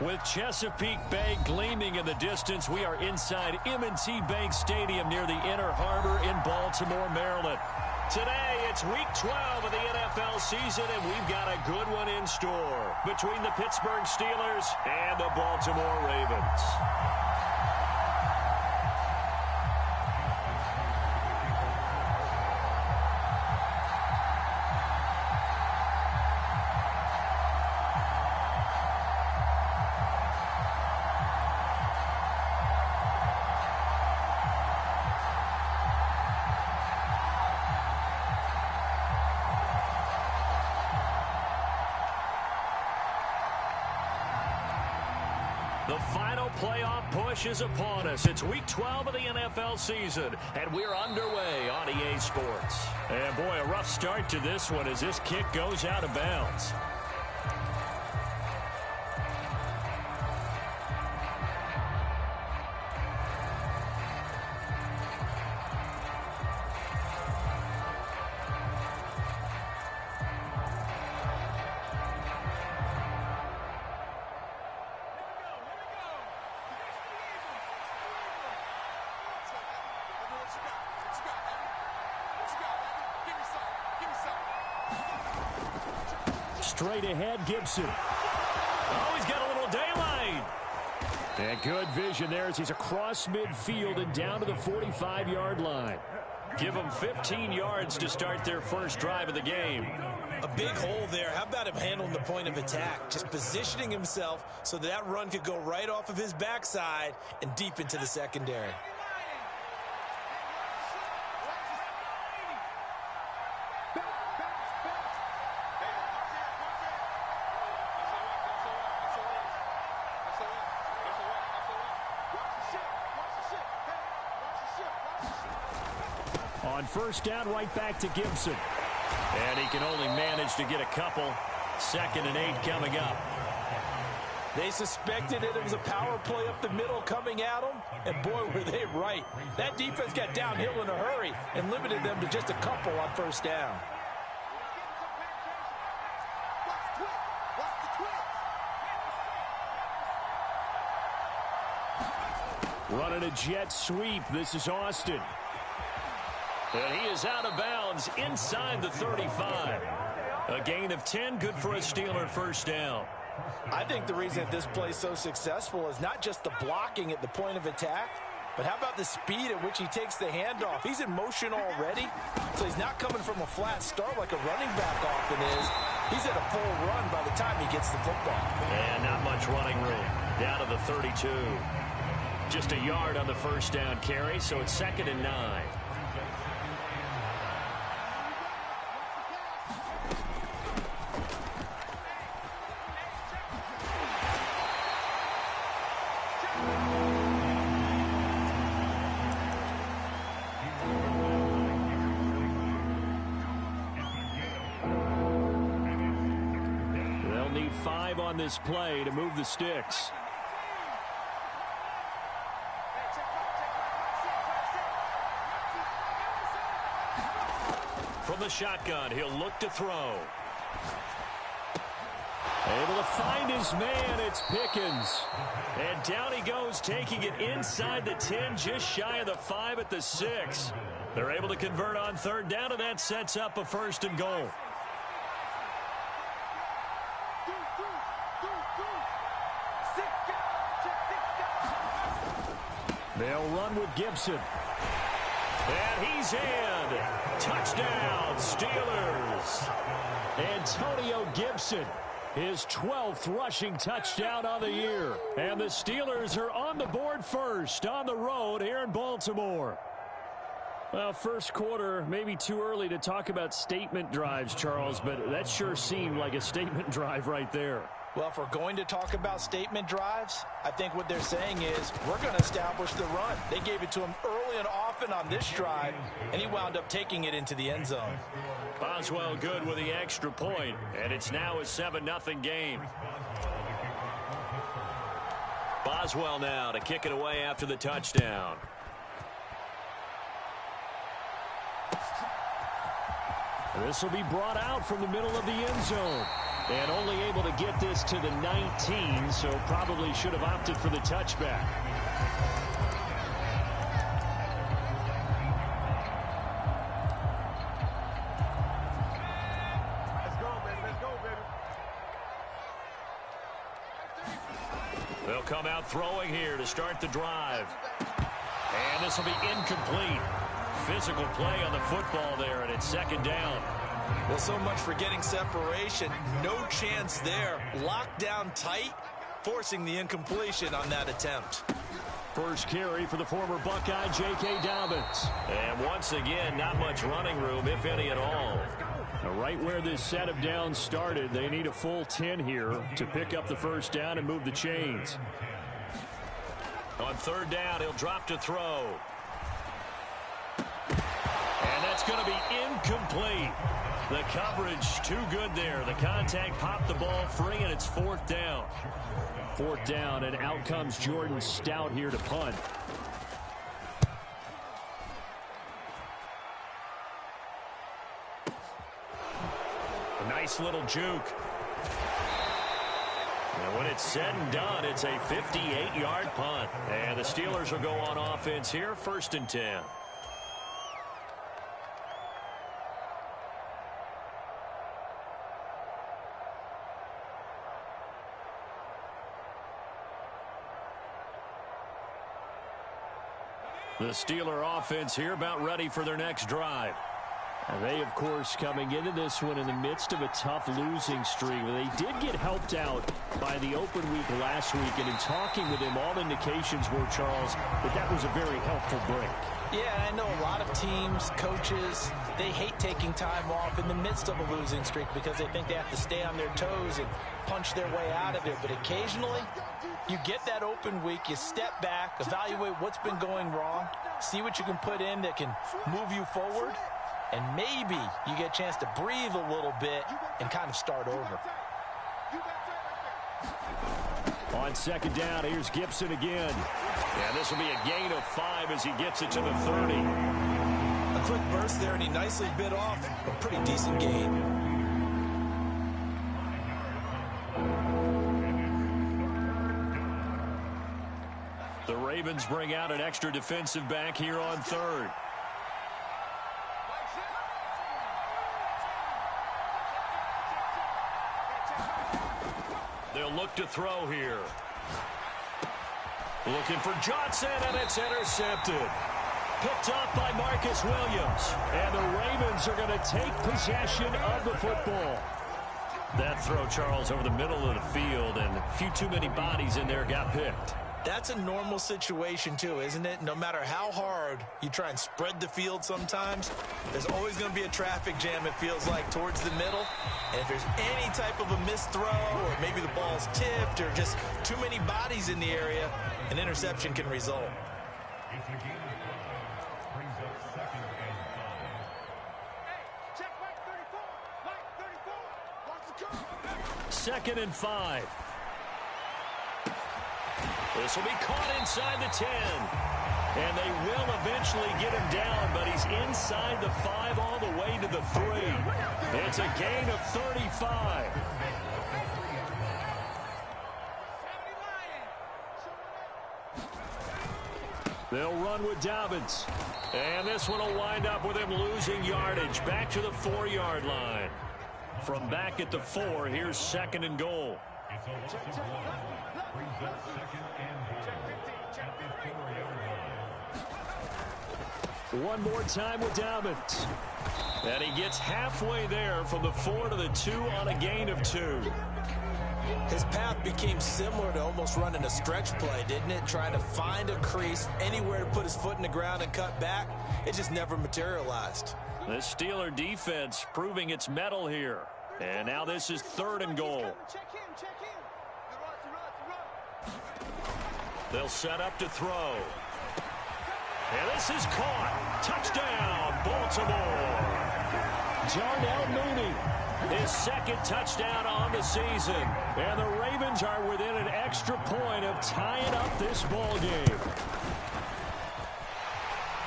With Chesapeake Bay gleaming in the distance, we are inside M&T Bank Stadium near the Inner Harbor in Baltimore, Maryland. Today, it's Week 12 of the NFL season, and we've got a good one in store between the Pittsburgh Steelers and the Baltimore Ravens. The final playoff push is upon us. It's Week 12 of the NFL season, and we're underway on EA Sports. And boy, a rough start to this one as this kick goes out of bounds. Straight ahead, Gibson. Oh, he's got a little daylight. And good vision there as he's across midfield and down to the 45-yard line. Give them 15 yards to start their first drive of the game. A big hole there. How about him handling the point of attack? Just positioning himself so that run could go right off of his backside and deep into the secondary. On first down, right back to Gibson. And he can only manage to get a couple. 2nd and 8 coming up. They suspected it was a power play up the middle coming at them, and boy, were they right. That defense got downhill in a hurry and limited them to just a couple on first down. Running a jet sweep. This is Austin. And he is out of bounds inside the 35. A gain of 10, good for a Steeler first down. I think the reason that this play is so successful is not just the blocking at the point of attack, but how about the speed at which he takes the handoff? He's in motion already, so he's not coming from a flat start like a running back often is. He's at a full run by the time he gets the football. And not much running room. Down to the 32. Just a yard on the first down carry, so it's 2nd and 9. They'll need 5 on this play to move the sticks. From the shotgun, he'll look to throw. Able to find his man, it's Pickens. And down he goes, taking it inside the 10, just shy of the 5 at the 6. They're able to convert on third down, and that sets up a 1st and goal. They'll run with Gibson. And he's in. Touchdown, Steelers. Antonio Gibson, his 12th rushing touchdown on the year. And the Steelers are on the board first on the road here in Baltimore. Well, first quarter, maybe too early to talk about statement drives, Charles, but that sure seemed like a statement drive right there. Well, if we're going to talk about statement drives, I think what they're saying is we're going to establish the run. They gave it to him early and often on this drive, and he wound up taking it into the end zone. Boswell good with the extra point, and it's now a 7-0 game. Boswell now to kick it away after the touchdown. This will be brought out from the middle of the end zone. And only able to get this to the 19, so probably should have opted for the touchback. They'll come out throwing here to start the drive. And this will be incomplete. Physical play on the football there, and it's second down. Well, so much for getting separation. No chance there. Locked down tight, forcing the incompletion on that attempt. First carry for the former Buckeye, J.K. Dobbins. And once again, not much running room, if any at all. Now, right where this set of downs started, they need a full 10 here to pick up the first down and move the chains. On third down, he'll drop to throw. And that's going to be incomplete. The coverage too good there. The contact popped the ball free, and it's fourth down. Fourth down, and out comes Jordan Stout here to punt. A nice little juke. And when it's said and done, it's a 58-yard punt. And the Steelers will go on offense here, first and 10. The Steeler offense here about ready for their next drive. And they, of course, coming into this one in the midst of a tough losing streak. They did get helped out by the open week last week, and in talking with him, all indications were, Charles, that was a very helpful break. Yeah, I know a lot of teams, coaches, they hate taking time off in the midst of a losing streak because they think they have to stay on their toes and punch their way out of it. But occasionally, you get that open week, you step back, evaluate what's been going wrong, see what you can put in that can move you forward, and maybe you get a chance to breathe a little bit and kind of start over. On second down, here's Gibson again. And this will be a gain of 5 as he gets it to the 30. A quick burst there, and he nicely bit off a pretty decent gain. The Ravens bring out an extra defensive back here on third. They'll look to throw here. Looking for Johnson, and it's intercepted. Picked off by Marcus Williams. And the Ravens are going to take possession of the football. That throw, Charles, over the middle of the field, and a few too many bodies in there got picked. That's a normal situation, too, isn't it? No matter how hard you try and spread the field sometimes, there's always going to be a traffic jam, it feels like, towards the middle. And if there's any type of a missed throw, or maybe the ball's tipped, or just too many bodies in the area, an interception can result. Second and 5. This will be caught inside the 10. And they will eventually get him down, but he's inside the 5 all the way to the 3. It's a gain of 35. They'll run with Dobbins. And this one will wind up with him losing yardage back to the 4-yard line. From back at the 4, here's second and goal. One more time with Dobbins. And he gets halfway there from the 4 to the 2 on a gain of 2. His path became similar to almost running a stretch play, didn't it? Trying to find a crease, anywhere to put his foot in the ground and cut back. It just never materialized. The Steeler defense proving its mettle here. And now this is third and goal. They'll set up to throw. And this is caught. Touchdown, Baltimore. Darnell Mooney, his second touchdown on the season. And the Ravens are within an extra point of tying up this ball game.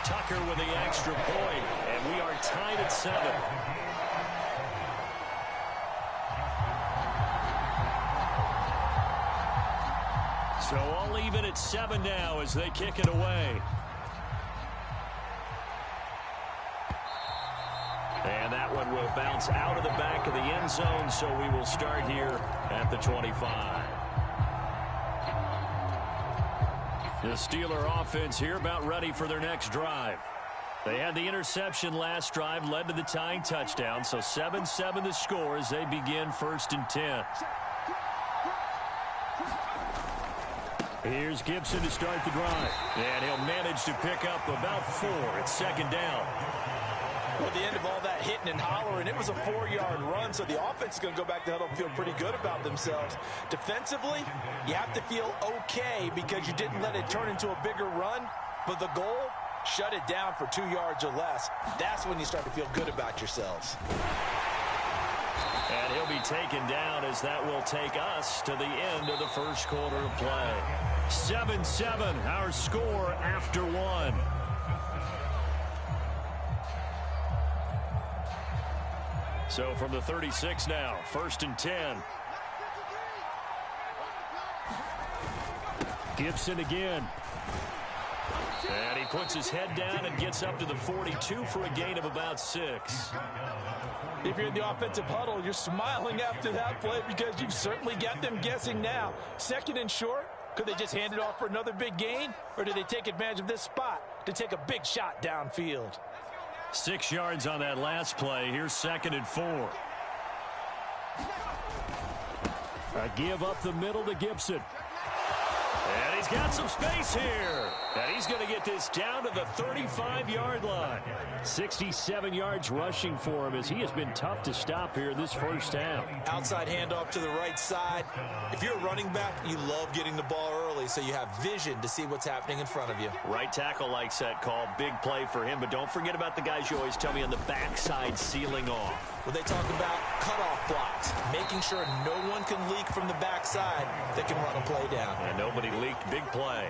Tucker with the extra point, and we are tied at 7. So all even at 7 now as they kick it away. And that one will bounce out of the back of the end zone, so we will start here at the 25. The Steeler offense here about ready for their next drive. They had the interception last drive, led to the tying touchdown, so 7-7 the score as they begin 1st and 10. Here's Gibson to start the drive. And he'll manage to pick up about 4 at 2nd down. Well, at the end of all that hitting and hollering, it was a 4-yard run, so the offense is going to go back to huddle and feel pretty good about themselves. Defensively, you have to feel okay because you didn't let it turn into a bigger run, but the goal, shut it down for 2 yards or less. That's when you start to feel good about yourselves. And he'll be taken down as that will take us to the end of the first quarter of play. 7-7, our score after 1. So from the 36 now, 1st and 10. Gibson again. And he puts his head down and gets up to the 42 for a gain of about 6. If you're in the offensive huddle, you're smiling after that play because you've certainly got them guessing now. 2nd and short, could they just hand it off for another big gain? Or do they take advantage of this spot to take a big shot downfield? 6 yards on that last play. Here's 2nd and 4. A give up the middle to Gibson. And he's got some space here. And he's going to get this down to the 35-yard line. 67 yards rushing for him as he has been tough to stop here this first half. Outside handoff to the right side. If you're a running back, you love getting the ball early so you have vision to see what's happening in front of you. Right tackle likes that call. Big play for him. But don't forget about the guys you always tell me on the backside sealing off. Well, they talk about cutoff blocks, making sure no one can leak from the backside that can run a play down. And nobody leaked. Big play.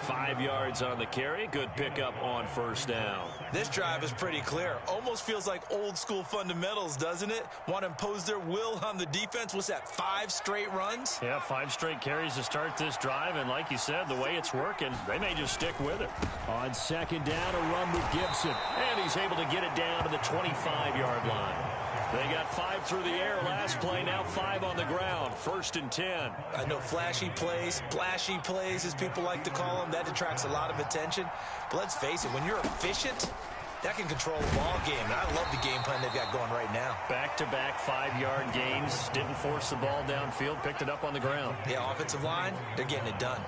5 yards on the carry. Good pickup on 1st down. This drive is pretty clear. Almost feels like old school fundamentals, doesn't it? Want to impose their will on the defense. What's that, 5 straight runs? Yeah, 5 straight carries to start this drive. And like you said, the way it's working, they may just stick with it. On 2nd down, a run with Gibson. And he's able to get it down to the 25-yard line. They got 5 through the air last play, now 5 on the ground. 1st and 10. I know flashy plays, splashy plays, as people like to call them, that attracts a lot of attention. But let's face it, when you're efficient, that can control the ball game. And I love the game plan they've got going right now. Back-to-back 5-yard gains. Didn't force the ball downfield, picked it up on the ground. Yeah, offensive line, they're getting it done.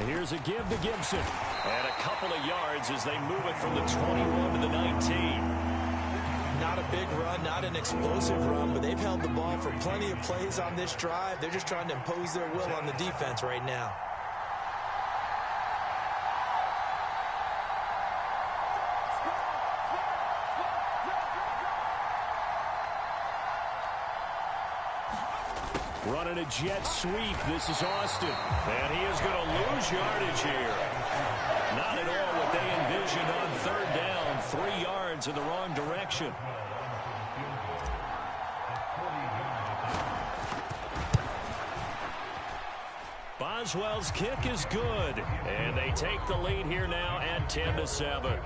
Here's a give to Gibson. And a couple of yards as they move it from the 21 to the 19. Not a big run, not an explosive run, but they've held the ball for plenty of plays on this drive. They're just trying to impose their will on the defense right now. Running a jet sweep. This is Austin. And he is going to lose yardage here. Not at all what they envisioned on 3rd down. 3 yards in the wrong direction. Boswell's kick is good. And they take the lead here now at 10-7.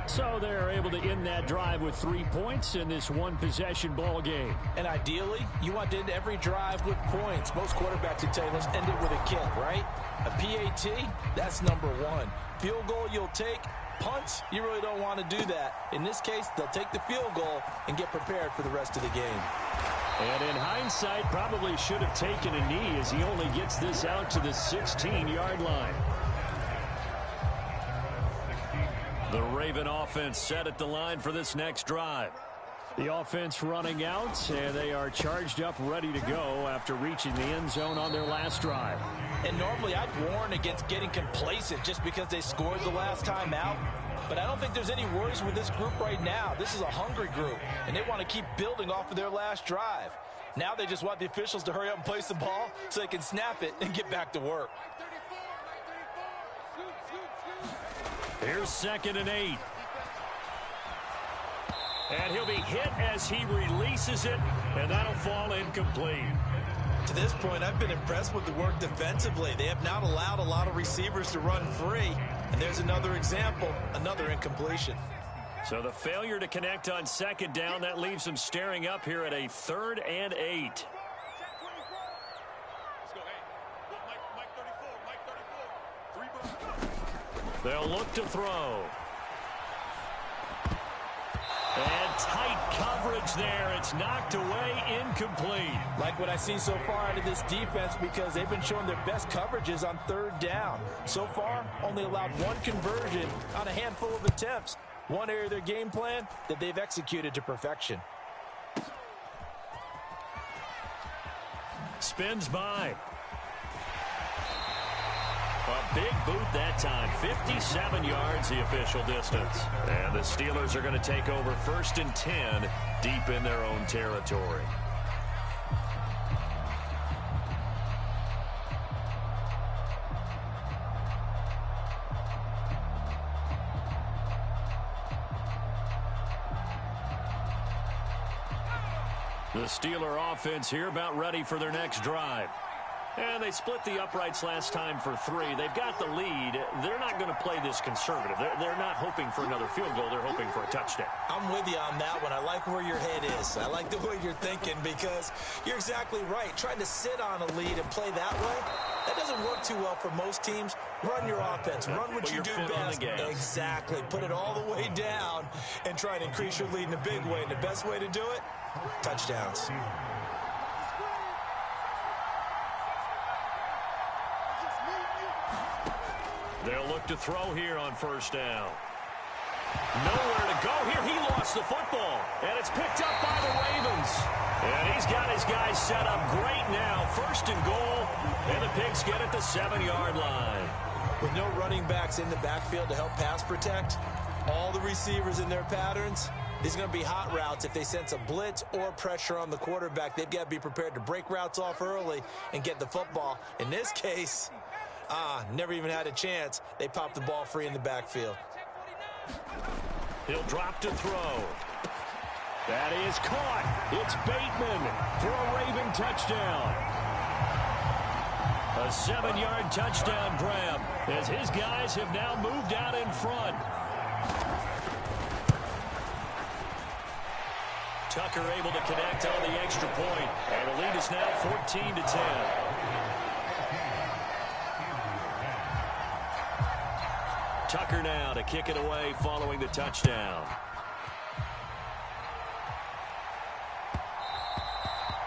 So they're able to end that drive with 3 points in this one-possession ball game. And ideally, you want to end every drive with points. Most quarterbacks would tell you, let's end it with a kick, right? A PAT, that's number 1. Field goal you'll take. Punts, you really don't want to do that. In this case, they'll take the field goal and get prepared for the rest of the game. And in hindsight, probably should have taken a knee as he only gets this out to the 16-yard line. The Raven offense set at the line for this next drive. The offense running out, and they are charged up, ready to go after reaching the end zone on their last drive. And normally I'd warn against getting complacent just because they scored the last time out. But I don't think there's any worries with this group right now. This is a hungry group, and they want to keep building off of their last drive. Now they just want the officials to hurry up and place the ball so they can snap it and get back to work. Here's 2nd and 8. And he'll be hit as he releases it, and that'll fall incomplete. To this point, I've been impressed with the work defensively. They have not allowed a lot of receivers to run free. And there's another example, another incompletion. So the failure to connect on 2nd down, that leaves them staring up here at a 3rd and 8. They'll look to throw. And tight coverage there. It's knocked away, incomplete. Like what I've seen so far out of this defense, because they've been showing their best coverages on 3rd down. So far, only allowed 1 conversion on a handful of attempts. One area of their game plan that they've executed to perfection. Spins by. A big boot that time. 57 yards the official distance. And the Steelers are going to take over 1st and 10 deep in their own territory. The Steeler offense here about ready for their next drive. And they split the uprights last time for 3. They've got the lead. They're not going to play this conservative. They're not hoping for another field goal. They're hoping for a touchdown. I'm with you on that one. I like where your head is. I like the way you're thinking, because you're exactly right. Trying to sit on a lead and play that way, that doesn't work too well for most teams. Run your offense. Run what you do best. Exactly. Put it all the way down and try and increase your lead in a big way. And the best way to do it, touchdowns. They'll look to throw here on 1st down. Nowhere to go here. He lost the football. And it's picked up by the Ravens. And he's got his guys set up great now. 1st and goal. And the Pigs get at the 7-yard line. With no running backs in the backfield to help pass protect, all the receivers in their patterns, these are going to be hot routes. If they sense a blitz or pressure on the quarterback, they've got to be prepared to break routes off early and get the football. In this case, never even had a chance. They popped the ball free in the backfield. He'll drop to throw. That is caught. It's Bateman for a Raven touchdown. A 7-yard touchdown grab as his guys have now moved out in front. Tucker able to connect on the extra point, and the lead is now 14-10. Tucker now to kick it away following the touchdown.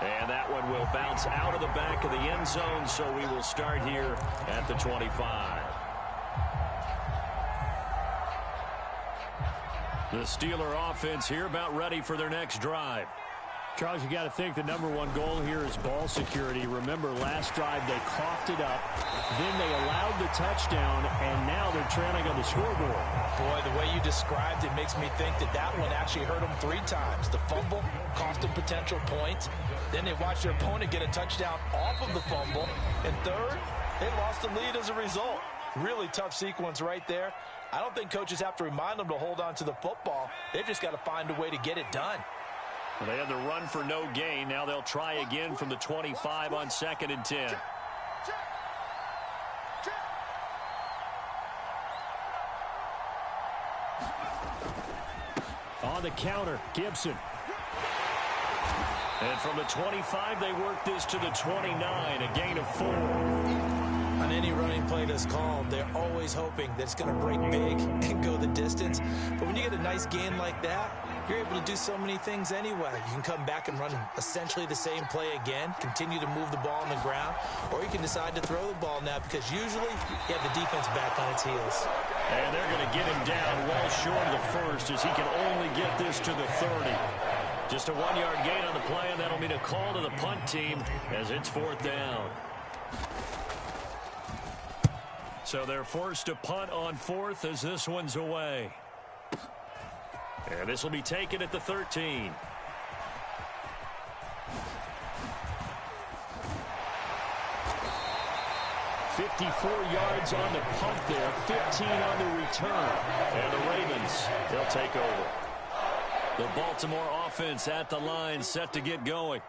And that one will bounce out of the back of the end zone, so we will start here at the 25. The Steeler offense here about ready for their next drive. Charles, you got to think the #1 goal here is ball security. Remember, last drive they coughed it up, then they allowed the touchdown, and now they're trailing on the scoreboard. Boy, the way you described it makes me think that that one actually hurt them 3 times. The fumble cost them potential points. Then they watched their opponent get a touchdown off of the fumble. And third, they lost the lead as a result. Really tough sequence right there. I don't think coaches have to remind them to hold on to the football. They've just got to find a way to get it done. Well, they had the run for no gain. Now they'll try again from the 25 on 2nd and 10. On the counter, Gibson. And from the 25, they work this to the 29, a gain of 4. On any running play that's called, they're always hoping that it's going to break big and go the distance. But when you get a nice gain like that, you're able to do so many things anyway. You can come back and run essentially the same play again, continue to move the ball on the ground, or you can decide to throw the ball now, because usually you have the defense back on its heels. And they're going to get him down well short of the first, as he can only get this to the 30. Just a 1-yard gain on the play, and that'll mean a call to the punt team as it's 4th down. So they're forced to punt on 4th as this one's away. And this will be taken at the 13. 54 yards on the punt there, 15 on the return. And the Ravens, they'll take over. The Baltimore offense at the line, set to get going.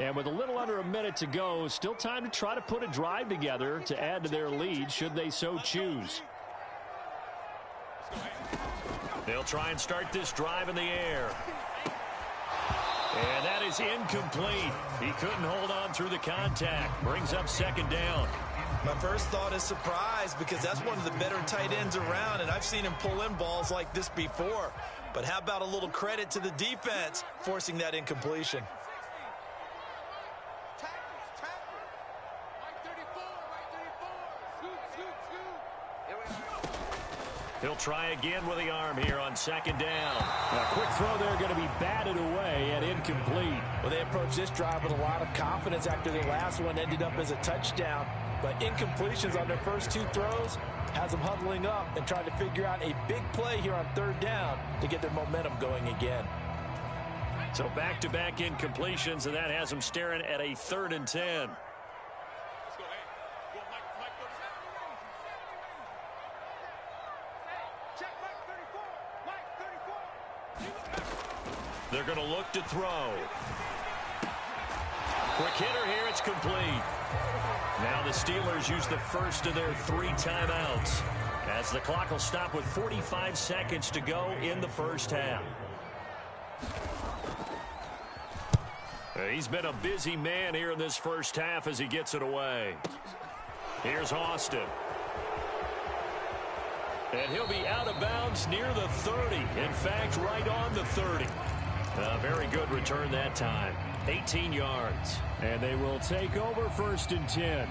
And with a little under a minute to go, still time to try to put a drive together to add to their lead should they so choose. They'll try and start this drive in the air. And that is incomplete. He couldn't hold on through the contact. Brings up second down. My first thought is surprise, because that's one of the better tight ends around, and I've seen him pull in balls like this before. But how about a little credit to the defense forcing that incompletion? He'll try again with the arm here on second down. A quick throw there going to be batted away and incomplete. Well, they approached this drive with a lot of confidence after the last one ended up as a touchdown. But incompletions on their first two throws has them huddling up and trying to figure out a big play here on third down to get their momentum going again. So back-to-back incompletions, and that has them staring at a 3rd and 10. They're going to look to throw. Quick hitter here, it's complete. Now the Steelers use the first of their 3 timeouts, as the clock will stop with 45 seconds to go in the first half. He's been a busy man here in this first half as he gets it away. Here's Austin. And he'll be out of bounds near the 30. In fact, right on the 30. A very good return that time. 18 yards. And they will take over 1st and 10.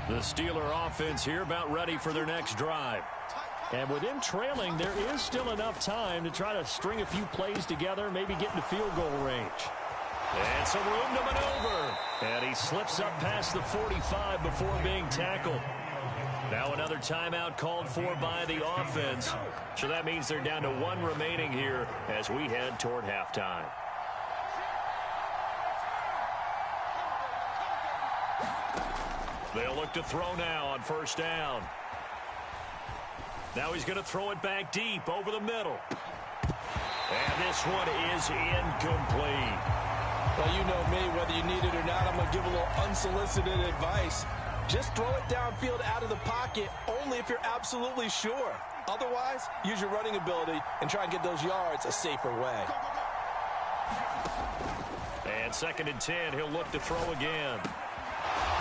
The Steeler offense here about ready for their next drive. And with him trailing, there is still enough time to try to string a few plays together, maybe get into field goal range. And some room to maneuver. And he slips up past the 45 before being tackled. Now another timeout called for by the offense. So that means they're down to 1 remaining here as we head toward halftime. They'll look to throw now on first down. Now he's going to throw it back deep over the middle. And this one is incomplete. Well, you know me, whether you need it or not, I'm going to give a little unsolicited advice. Just throw it downfield out of the pocket only if you're absolutely sure. Otherwise, use your running ability and try and get those yards a safer way. And 2nd and 10, he'll look to throw again.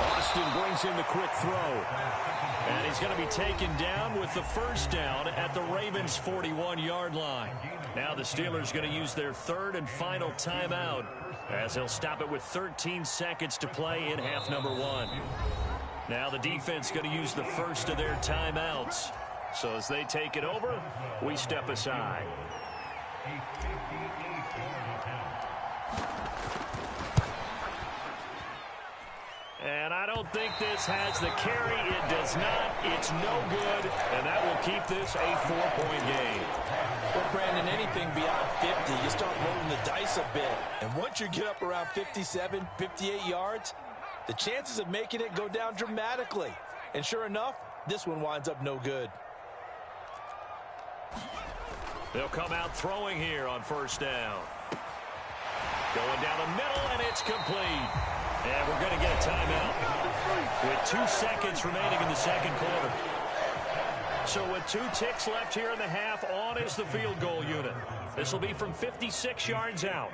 Austin brings in the quick throw. And he's going to be taken down with the first down at the Ravens' 41-yard line. Now the Steelers going to use their 3rd and final timeout as they'll stop it with 13 seconds to play in half number 1. Now the defense going to use the first of their timeouts. So as they take it over, we step aside. And I don't think this has the carry. It does not. It's no good. And that will keep this a 4-point game. Well, Brandon, anything beyond 50, you start rolling the dice a bit. And once you get up around 57, 58 yards, the chances of making it go down dramatically. And sure enough, this one winds up no good. They'll come out throwing here on first down. Going down the middle, and it's complete. And we're going to get a timeout with 2 seconds remaining in the second quarter. So with 2 ticks left here in the half, on is the field goal unit. This will be from 56 yards out.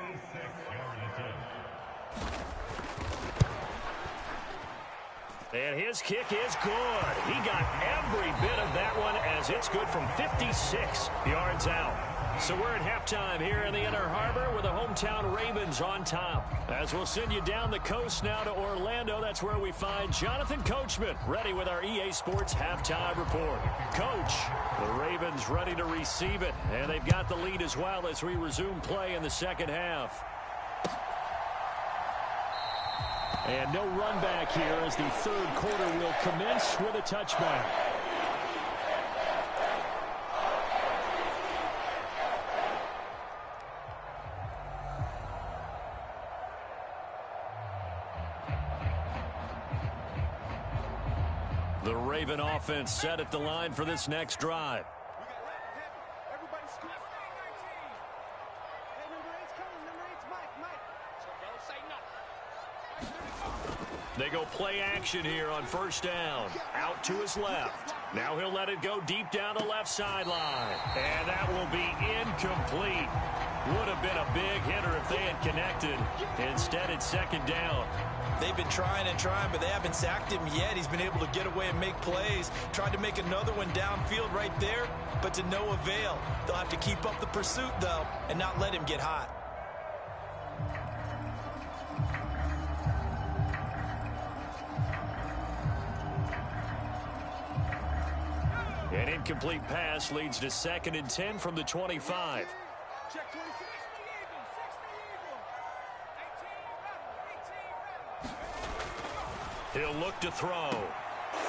And his kick is good. He got every bit of that one as it's good from 56 yards out. So we're at halftime here in the Inner Harbor with the hometown Ravens on top. As we'll send you down the coast now to Orlando, that's where we find Jonathan Coachman ready with our EA Sports halftime report. Coach, the Ravens ready to receive it, and they've got the lead as well as we resume play in the second half. And no run back here as the third quarter will commence with a touchback. The Raven offense set at the line for this next drive. They go play action here on first down. Out to his left. Now he'll let it go deep down the left sideline. And that will be incomplete. Would have been a big hitter if they had connected. Instead, it's second down. They've been trying and trying, but they haven't sacked him yet. He's been able to get away and make plays. Tried to make another one downfield right there, but to no avail. They'll have to keep up the pursuit, though, and not let him get hot. An incomplete pass leads to 2nd and 10 from the 25. He'll look to throw.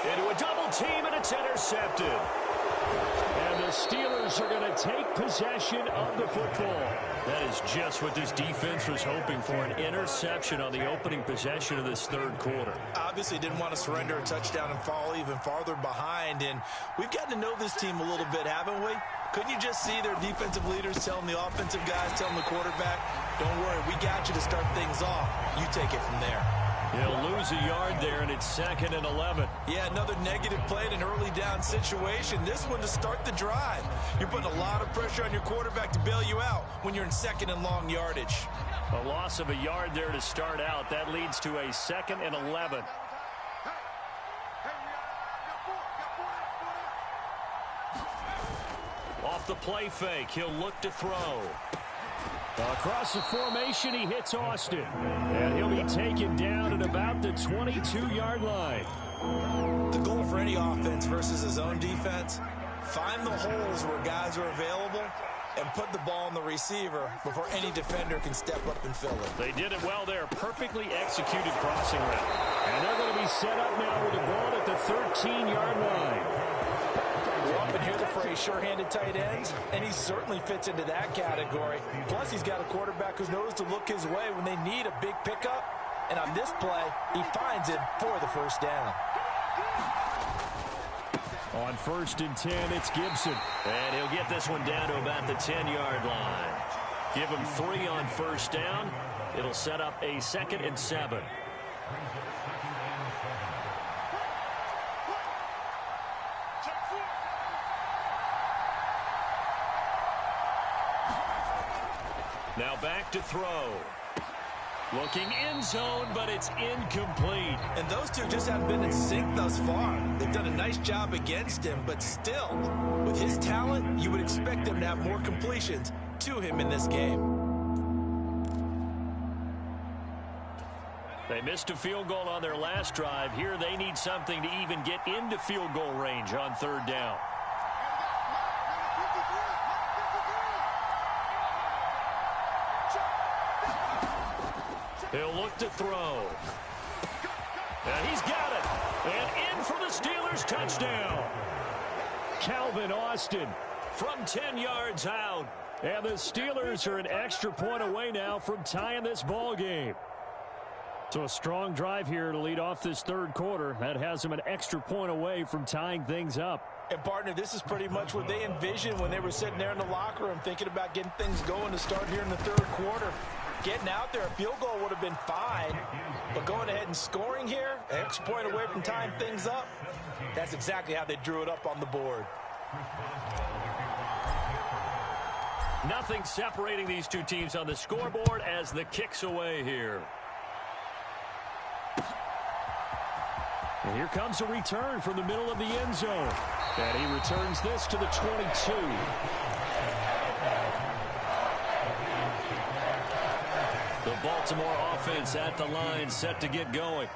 Into a double team, and it's intercepted. And the Steelers are going to take possession of the football. That is just what this defense was hoping for, an interception on the opening possession of this third quarter. Obviously didn't want to surrender a touchdown and fall even farther behind. And we've gotten to know this team a little bit, haven't we? Couldn't you just see their defensive leaders telling the offensive guys, telling the quarterback, don't worry, we got you to start things off. You take it from there. He'll lose a yard there, and it's 2nd and 11. Yeah, another negative play in an early down situation. This one to start the drive. You're putting a lot of pressure on your quarterback to bail you out when you're in 2nd and long yardage. A loss of a yard there to start out. That leads to a 2nd and 11. Off the play fake, he'll look to throw. Across the formation, he hits Austin. And he'll be taken down at about the 22-yard line. The goal for any offense versus his own defense, find the holes where guys are available and put the ball on the receiver before any defender can step up and fill it. They did it well there. Perfectly executed crossing route. And they're going to be set up now with the ball at the 13-yard line. We often hear the phrase sure-handed tight ends, and he certainly fits into that category. Plus, he's got a quarterback who knows to look his way when they need a big pickup. And on this play, he finds it for the first down. On 1st and 10, it's Gibson. And he'll get this one down to about the 10-yard line. Give him 3 on first down. It'll set up a 2nd and 7. Now back to throw. Looking end zone, but it's incomplete. And those two just haven't been in sync thus far. They've done a nice job against him, but still, with his talent, you would expect him to have more completions to him in this game. They missed a field goal on their last drive. Here they need something to even get into field goal range on 3rd down. He'll look to throw. And he's got it. And in for the Steelers touchdown. Calvin Austin from 10 yards out. And the Steelers are an extra point away now from tying this ball game. So a strong drive here to lead off this third quarter. That has them an extra point away from tying things up. And, partner, this is pretty much what they envisioned when they were sitting there in the locker room thinking about getting things going to start here in the third quarter. Getting out there, a field goal would have been fine. But going ahead and scoring here, an extra point away from tying things up, that's exactly how they drew it up on the board. Nothing separating these two teams on the scoreboard as the kick's away here. And here comes a return from the middle of the end zone. And he returns this to the 22. The Baltimore offense at the line, set to get going.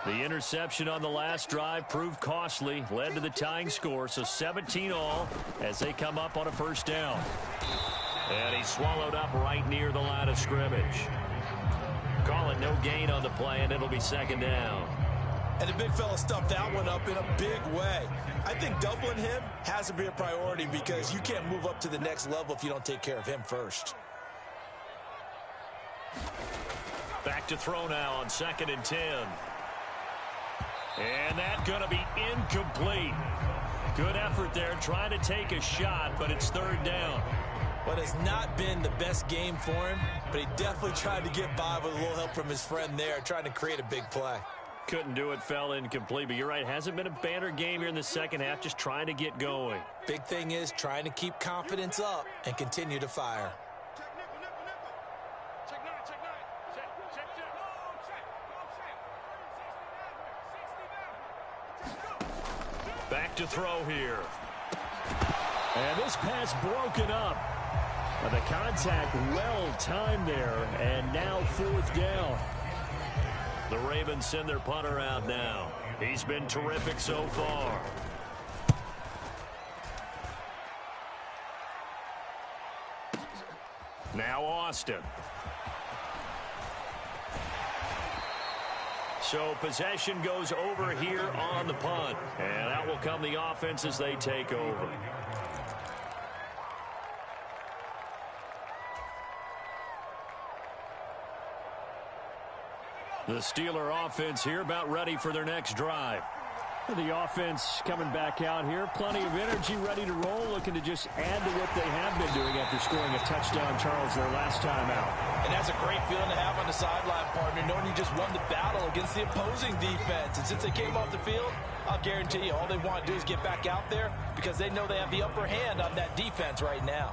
The interception on the last drive proved costly, led to the tying score, so 17 all as they come up on a first down. And he's swallowed up right near the line of scrimmage. Call it no gain on the play, and it'll be 2nd down. And the big fella stuffed that one up in a big way. I think doubling him has to be a priority because you can't move up to the next level if you don't take care of him first. Back to throw now on 2nd and 10. And that's going to be incomplete. Good effort there trying to take a shot, but it's third down. Well, it's not been the best game for him, but he definitely tried to get by with a little help from his friend there, trying to create a big play. Couldn't do it, fell incomplete, but you're right. Hasn't been a banner game here in the second half, just trying to get going. Big thing is trying to keep confidence up and continue to fire. Back to throw here. And this pass broken up. The contact well timed there, and now fourth down. The Ravens send their punter out now. He's been terrific so far. Now Austin. So possession goes over here on the punt. And out will come the offense as they take over. The Steeler offense here about ready for their next drive. The offense coming back out here. Plenty of energy, ready to roll, looking to just add to what they have been doing after scoring a touchdown, Charles, their last time out. And that's a great feeling to have on the sideline, partner, knowing you just won the battle against the opposing defense. And since they came off the field, I'll guarantee you all they want to do is get back out there because they know they have the upper hand on that defense right now.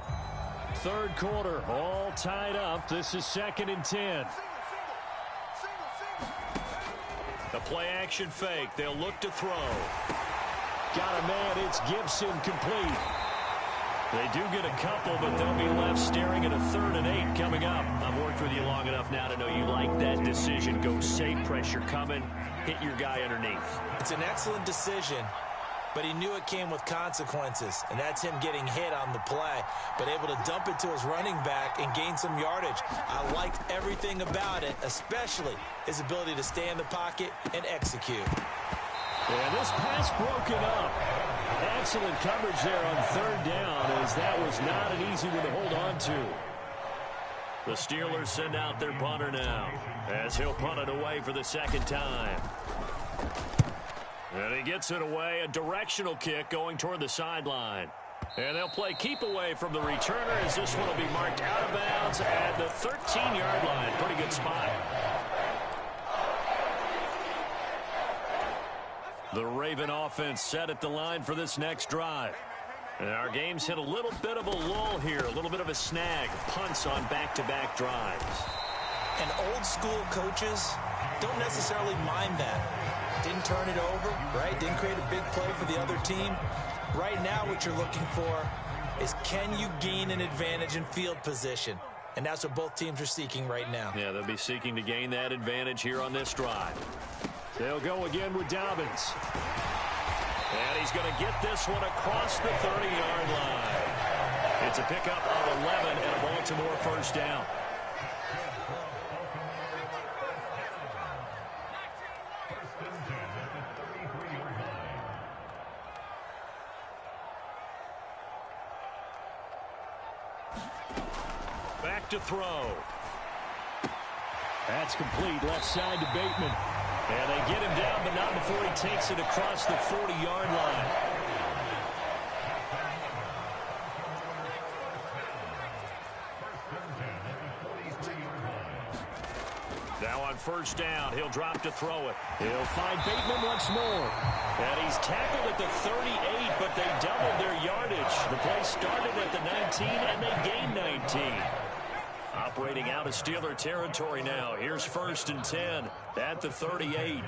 Third quarter, all tied up. This is 2nd and 10. The play-action fake. They'll look to throw. Got a man. It's Gibson complete. They do get a couple, but they'll be left staring at a 3rd and 8 coming up. I've worked with you long enough now to know you like that decision. Go safe, pressure coming, hit your guy underneath. It's an excellent decision, but he knew it came with consequences, and that's him getting hit on the play, but able to dump it to his running back and gain some yardage. I liked everything about it, especially his ability to stay in the pocket and execute. And this pass broken up. Excellent coverage there on 3rd down, as that was not an easy one to hold on to. The Steelers send out their punter now, as he'll punt it away for the 2nd time. And he gets it away, a directional kick going toward the sideline. And they'll play keep away from the returner, as this one will be marked out of bounds at the 13-yard line. Pretty good spot. The Raven offense set at the line for this next drive. And our game's hit a little bit of a lull here, a little bit of a snag. Punts on back-to-back drives. And old-school coaches don't necessarily mind that. Didn't turn it over, right? Didn't create a big play for the other team. Right now what you're looking for is, can you gain an advantage in field position? And that's what both teams are seeking right now. Yeah, they'll be seeking to gain that advantage here on this drive. They'll go again with Dobbins. And he's going to get this one across the 30-yard line. It's a pickup of 11 and a Baltimore first down. Back to throw. That's complete, left side to Bateman. And they get him down, but not before he takes it across the 40-yard line. Now on first down, he'll drop to throw it. He'll find Bateman once more. And he's tackled at the 38, but they doubled their yardage. The play started at the 19, and they gained 19. Operating out of Steeler territory now. Here's 1st and 10 at the 38.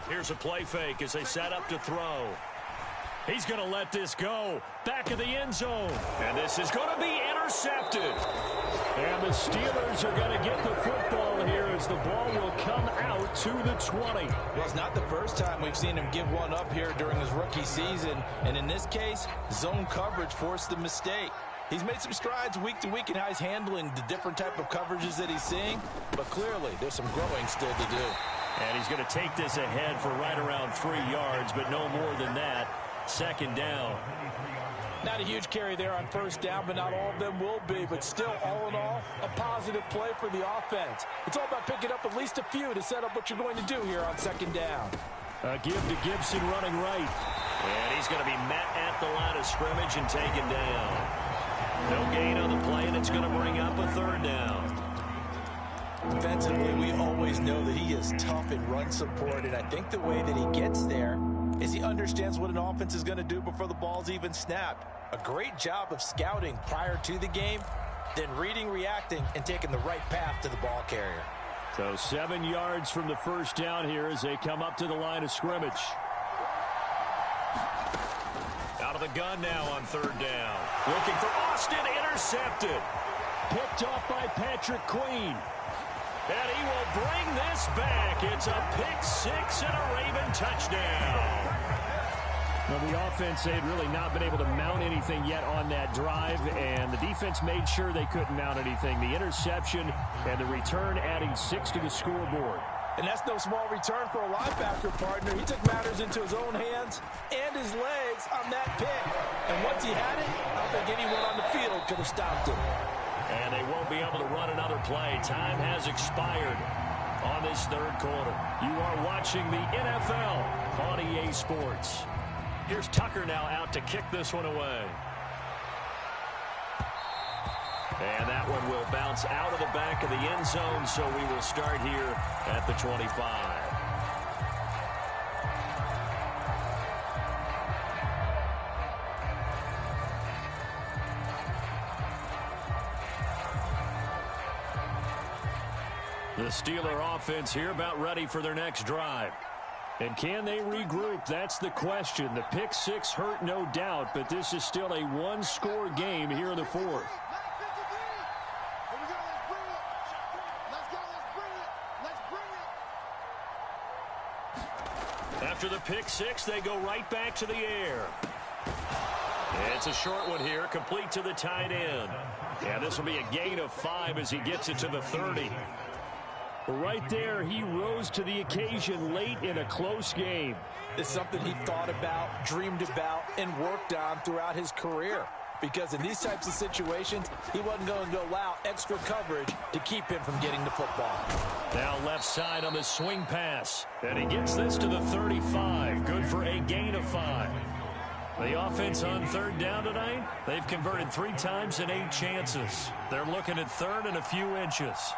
Here's a play fake as they set up to throw. He's going to let this go. Back of the end zone. And this is going to be intercepted. And the Steelers are going to get the football here as the ball will come out to the 20. Well, it's not the first time we've seen him give one up here during his rookie season. And in this case, zone coverage forced the mistake. He's made some strides week to week in how he's handling the different type of coverages that he's seeing. But clearly, there's some growing still to do. And he's going to take this ahead for right around 3 yards, but no more than that. 2nd down. Not a huge carry there on first down, but not all of them will be. But still, all in all, a positive play for the offense. It's all about picking up at least a few to set up what you're going to do here on second down. A give to Gibson running right. And he's going to be met at the line of scrimmage and taken down. No gain on the play, and it's going to bring up a third down. Defensively, we always know that he is tough in run support, and I think the way that he gets there is he understands what an offense is going to do before the ball's even snapped. A great job of scouting prior to the game, then reading, reacting, and taking the right path to the ball carrier. So 7 yards from the first down here as they come up to the line of scrimmage. Out of the gun now on third down. Looking for Austin, intercepted. Picked off by Patrick Queen. And he will bring this back. It's a pick six and a Raven touchdown. Well, the offense, they had really not been able to mount anything yet on that drive, and the defense made sure they couldn't mount anything. The interception and the return adding 6 to the scoreboard. And that's no small return for a linebacker partner. He took matters into his own hands and his legs on that pick. And once he had it, I don't think anyone on the field could have stopped it. And they won't be able to run another play. Time has expired on this third quarter. You are watching the NFL on EA Sports. Here's Tucker now out to kick this one away. And that one will bounce out of the back of the end zone, so we will start here at the 25. The Steeler offense here about ready for their next drive. And can they regroup? That's the question. The pick six hurt, no doubt, but this is still a one-score game here in the fourth. After the pick six, they go right back to the air. It's a short one here, complete to the tight end. Yeah, this will be a gain of 5 as he gets it to the 30. Right there, he rose to the occasion late in a close game. It's something he thought about, dreamed about, and worked on throughout his career. Because in these types of situations, he wasn't going to allow extra coverage to keep him from getting the football. Now left side on the swing pass. And he gets this to the 35. Good for a gain of 5. The offense on third down tonight, they've converted 3 times in 8 chances. They're looking at third and a few inches.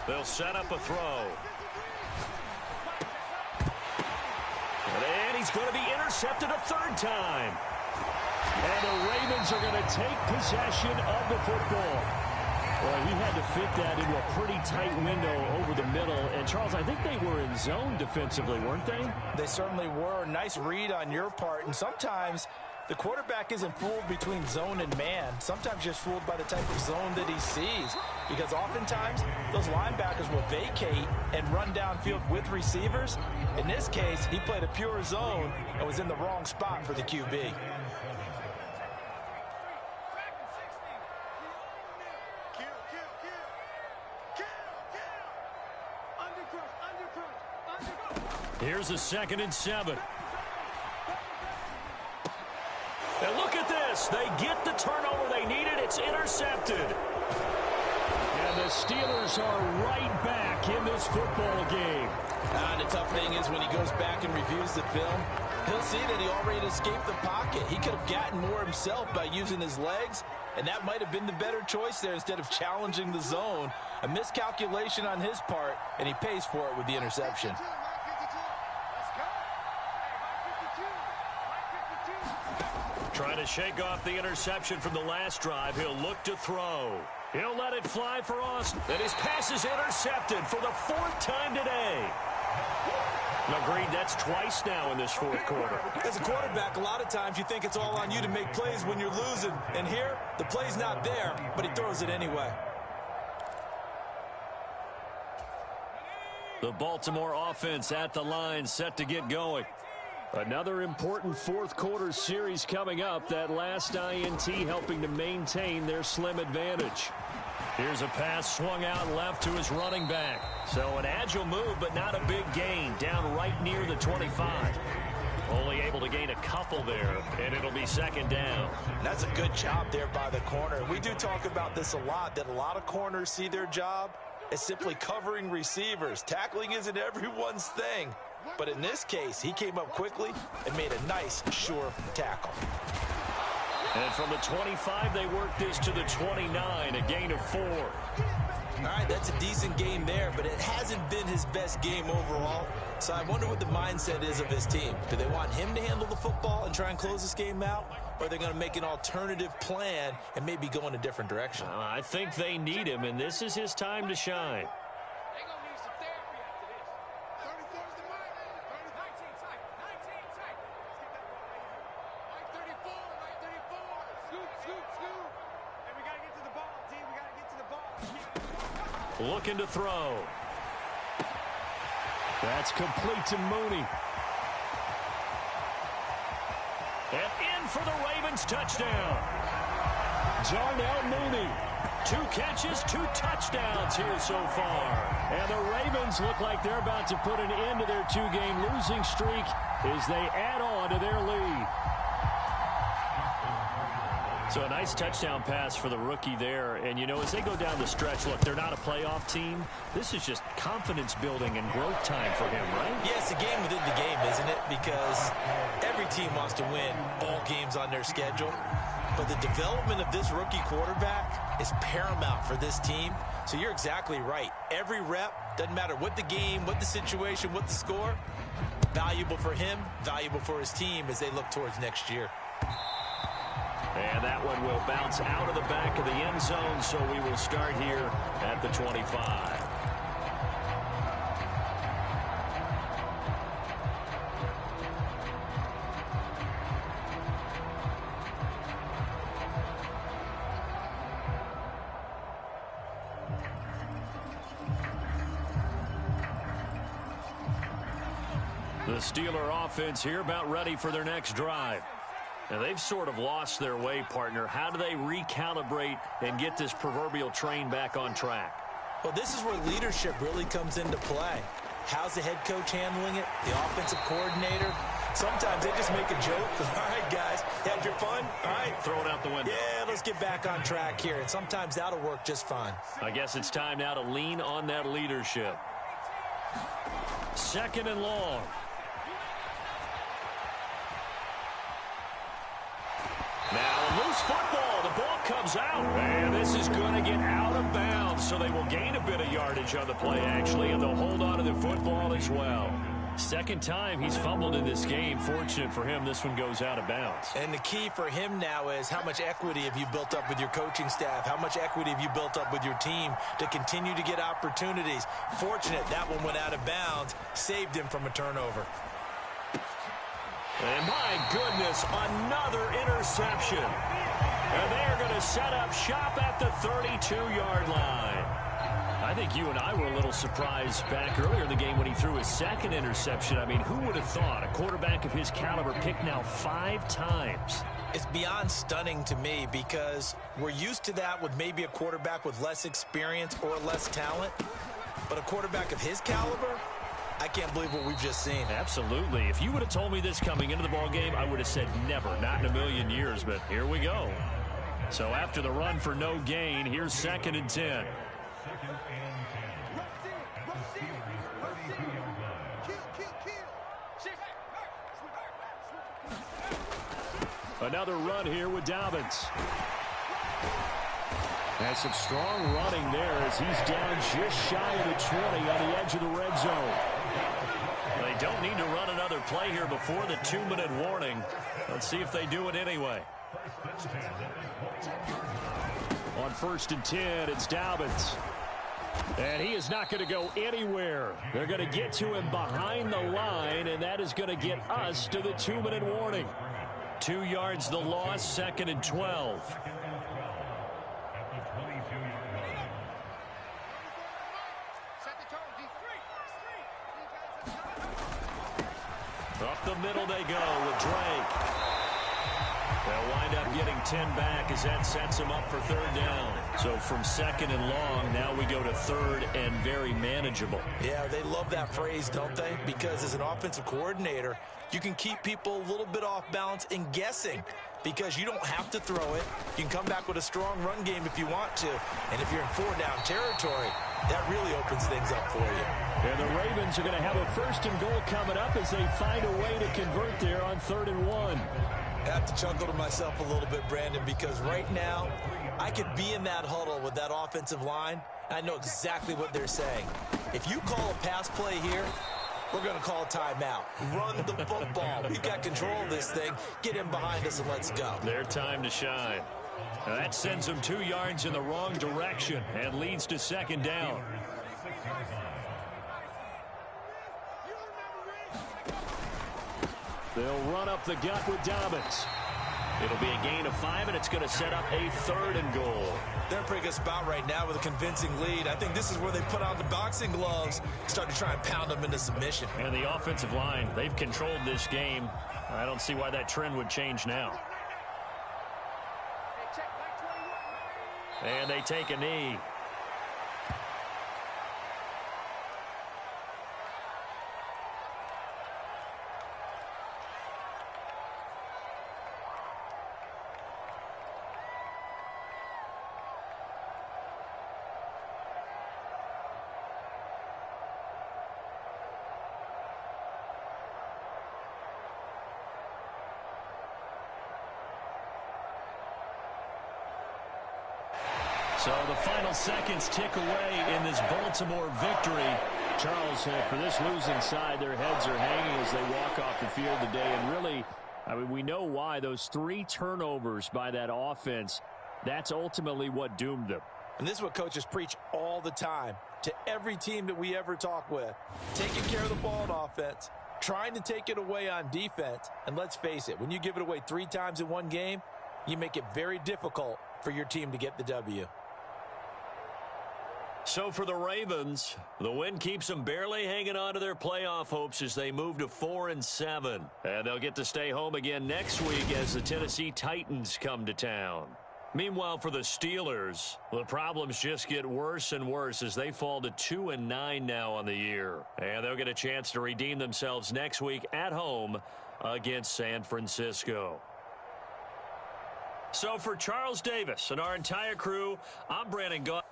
They'll set up a throw. And he's going to be intercepted a third time. And the Ravens are going to take possession of the football. Well, he had to fit that into a pretty tight window over the middle. And, Charles, I think they were in zone defensively, weren't they? They certainly were. Nice read on your part. And sometimes the quarterback isn't fooled between zone and man. Sometimes just fooled by the type of zone that he sees. Because oftentimes, those linebackers will vacate and run downfield with receivers. In this case, he played a pure zone and was in the wrong spot for the QB. Here's a 2nd and 7. And look at this. They get the turnover they needed. It's intercepted. And the Steelers are right back in this football game. The tough thing is when he goes back and reviews the film, he'll see that he already escaped the pocket. He could have gotten more himself by using his legs, and that might have been the better choice there instead of challenging the zone. A miscalculation on his part, and he pays for it with the interception. Trying to shake off the interception from the last drive. He'll look to throw. He'll let it fly for Austin. And his pass is intercepted for the 4th time today. Agreed, that's twice now in this fourth quarter. As a quarterback, a lot of times you think it's all on you to make plays when you're losing. And here, the play's not there, but he throws it anyway. The Baltimore offense at the line, set to get going. Another important fourth quarter series coming up. That last INT helping to maintain their slim advantage. Here's a pass swung out left to his running back. So an agile move, but not a big gain. Down right near the 25. Only able to gain a couple there, and it'll be second down. That's a good job there by the corner. We do talk about this a lot, that a lot of corners see their job as simply covering receivers. Tackling isn't everyone's thing. But in this case, he came up quickly and made a nice, sure tackle. And from the 25, they worked this to the 29, a gain of 4. All right, that's a decent game there, but it hasn't been his best game overall. So I wonder what the mindset is of his team. Do they want him to handle the football and try and close this game out? Or are they going to make an alternative plan and maybe go in a different direction? I think they need him, and this is his time to shine. Looking to throw. That's complete to Mooney. And in for the Ravens touchdown. Darnell Mooney. 2 catches, 2 touchdowns here so far. And the Ravens look like they're about to put an end to their 2-game losing streak as they add on to their lead. So a nice touchdown pass for the rookie there. And, you know, as they go down the stretch, look, they're not a playoff team. This is just confidence building and growth time for him, right? Yeah, it's a game within the game, isn't it? Because every team wants to win all games on their schedule. But the development of this rookie quarterback is paramount for this team. So you're exactly right. Every rep, doesn't matter what the game, what the situation, what the score, valuable for him, valuable for his team as they look towards next year. And that one will bounce out of the back of the end zone, so we will start here at the 25. The Steeler offense here about ready for their next drive. Now, they've sort of lost their way, partner. How do they recalibrate and get this proverbial train back on track? Well, this is where leadership really comes into play. How's the head coach handling it? The offensive coordinator? Sometimes they just make a joke. All right, guys, had your fun? All right. Throw it out the window. Yeah, let's get back on track here. And sometimes that'll work just fine. I guess it's time now to lean on that leadership. 2nd and long. Now, a loose football. The ball comes out. And this is going to get out of bounds, so they will gain a bit of yardage on the play, actually, and they'll hold on to the football as well. Second time he's fumbled in this game. Fortunate for him, this one goes out of bounds. And the key for him now is how much equity have you built up with your coaching staff? How much equity have you built up with your team to continue to get opportunities? Fortunate that one went out of bounds, saved him from a turnover. And my goodness, another interception. And they're going to set up shop at the 32-yard line. I think you and I were a little surprised back earlier in the game when he threw his 2nd interception. I mean, who would have thought a quarterback of his caliber picked now 5 times? It's beyond stunning to me because we're used to that with maybe a quarterback with less experience or less talent. But a quarterback of his caliber, I can't believe what we've just seen. Absolutely. If you would have told me this coming into the ball game, I would have said never, not in a million years, but here we go. So after the run for no gain, here's 2nd and 10. Another run here with Dobbins. And some strong running there as he's down just shy of the 20 on the edge of the red zone. They don't need to run another play here before the 2-minute warning. Let's see if they do it anyway. On 1st and 10, it's Dobbins. And he is not going to go anywhere. They're going to get to him behind the line, and that is going to get us to the 2-minute warning. 2 yards the loss, 2nd and 12. Up the middle they go with Drake. They'll wind up getting 10 back as that sets them up for third down. So from second and long, now we go to third and very manageable. Yeah, they love that phrase, don't they? Because as an offensive coordinator, you can keep people a little bit off balance and guessing because you don't have to throw it. You can come back with a strong run game if you want to. And if you're in four-down territory, that really opens things up for you. And the Ravens are going to have a first and goal coming up as they find a way to convert there on 3rd and 1. I have to chuckle to myself a little bit, Brandon, because right now I could be in that huddle with that offensive line, and I know exactly what they're saying. If you call a pass play here, we're going to call a timeout. Run the football. We've got control of this thing. Get him behind us and let's go. Their time to shine. Now that sends them 2 yards in the wrong direction and leads to second down. They'll run up the gut with Dobbins. It'll be a gain of 5, and it's going to set up a 3rd and goal. They're in a pretty good spot right now with a convincing lead. I think this is where they put on the boxing gloves, start to try and pound them into submission. And the offensive line, they've controlled this game. I don't see why that trend would change now. And they take a knee. So the final seconds tick away in this Baltimore victory. Charles, for this losing side, their heads are hanging as they walk off the field today. And really, I mean, we know why. Those 3 turnovers by that offense, that's ultimately what doomed them. And this is what coaches preach all the time to every team that we ever talk with. Taking care of the ball on offense, trying to take it away on defense. And let's face it, when you give it away 3 times in one game, you make it very difficult for your team to get the W. So for the Ravens, the win keeps them barely hanging on to their playoff hopes as they move to 4-7. And they'll get to stay home again next week as the Tennessee Titans come to town. Meanwhile, for the Steelers, the problems just get worse and worse as they fall to 2-9 now on the year. And they'll get a chance to redeem themselves next week at home against San Francisco. So for Charles Davis and our entire crew, I'm Brandon Gaudin.